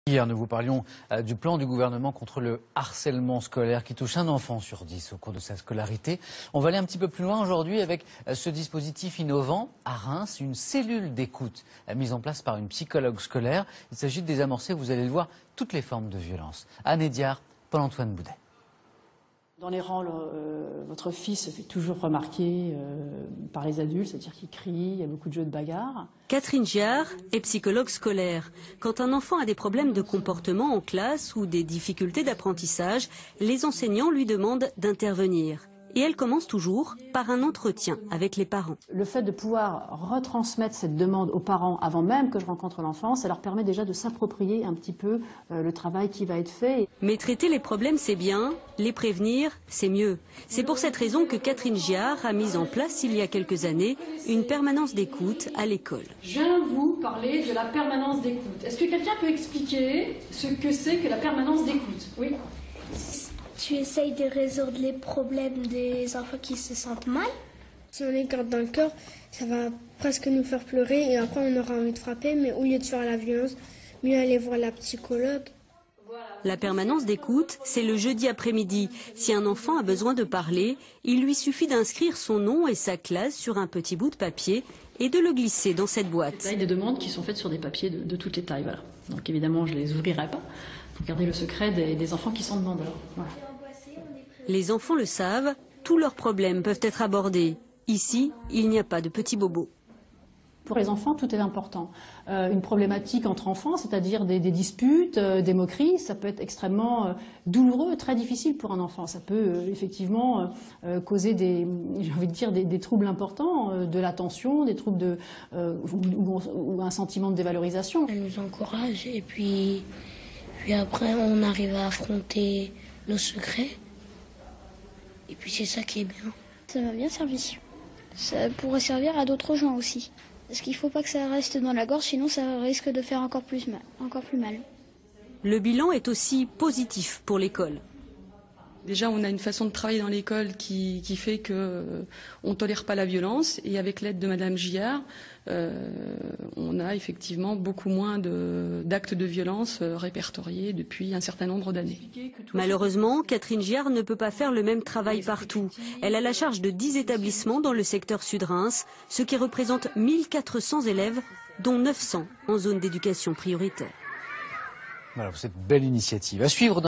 Hier, nous vous parlions du plan du gouvernement contre le harcèlement scolaire qui touche un enfant sur 10 au cours de sa scolarité. On va aller un petit peu plus loin aujourd'hui avec ce dispositif innovant à Reims, une cellule d'écoute mise en place par une psychologue scolaire. Il s'agit de désamorcer, vous allez le voir, toutes les formes de violence. Anne Ediard, Paul-Antoine Boudet. Dans les rangs, votre fils se fait toujours remarquer par les adultes, c'est-à-dire qu'il crie, il y a beaucoup de jeux de bagarre. Catherine Giard est psychologue scolaire. Quand un enfant a des problèmes de comportement en classe ou des difficultés d'apprentissage, les enseignants lui demandent d'intervenir. Et elle commence toujours par un entretien avec les parents. Le fait de pouvoir retransmettre cette demande aux parents avant même que je rencontre l'enfant, ça leur permet déjà de s'approprier un petit peu le travail qui va être fait. Mais traiter les problèmes, c'est bien, les prévenir, c'est mieux. C'est pour cette raison que Catherine Giard a mis en place, il y a quelques années, une permanence d'écoute à l'école. Je viens vous parler de la permanence d'écoute. Est-ce que quelqu'un peut expliquer ce que c'est que la permanence d'écoute? Oui. Tu essayes de résoudre les problèmes des enfants qui se sentent mal. Si on les garde dans le cœur, ça va presque nous faire pleurer et après on aura envie de frapper, mais au lieu de faire la violence, mieux aller voir la psychologue. La permanence d'écoute, c'est le jeudi après-midi. Si un enfant a besoin de parler, il lui suffit d'inscrire son nom et sa classe sur un petit bout de papier et de le glisser dans cette boîte. Il y a des demandes qui sont faites sur des papiers de toutes les tailles. Voilà. Donc évidemment, je ne les ouvrirai pas pour garder le secret des enfants qui sont demandeurs. Voilà. Les enfants le savent, tous leurs problèmes peuvent être abordés. Ici, il n'y a pas de petits bobos. Pour les enfants, tout est important. Une problématique entre enfants, c'est-à-dire des disputes, des moqueries, ça peut être extrêmement douloureux, très difficile pour un enfant. Ça peut effectivement causer des troubles importants, de l'attention, des troubles ou un sentiment de dévalorisation. Elle nous encourage et puis après on arrive à affronter nos secrets. Et puis c'est ça qui est bien. Ça m'a bien servi. Ça pourrait servir à d'autres gens aussi. Parce qu'il ne faut pas que ça reste dans la gorge, sinon ça risque de faire encore plus mal. Le bilan est aussi positif pour l'école. Déjà, on a une façon de travailler dans l'école qui fait qu'on ne tolère pas la violence. Et avec l'aide de Madame Giard, on a effectivement beaucoup moins d'actes de violence répertoriés depuis un certain nombre d'années. Malheureusement, Catherine Giard ne peut pas faire le même travail partout. Elle a la charge de 10 établissements dans le secteur Sud-Reims, ce qui représente 1400 élèves, dont 900 en zone d'éducation prioritaire. Voilà, cette belle initiative. À suivre.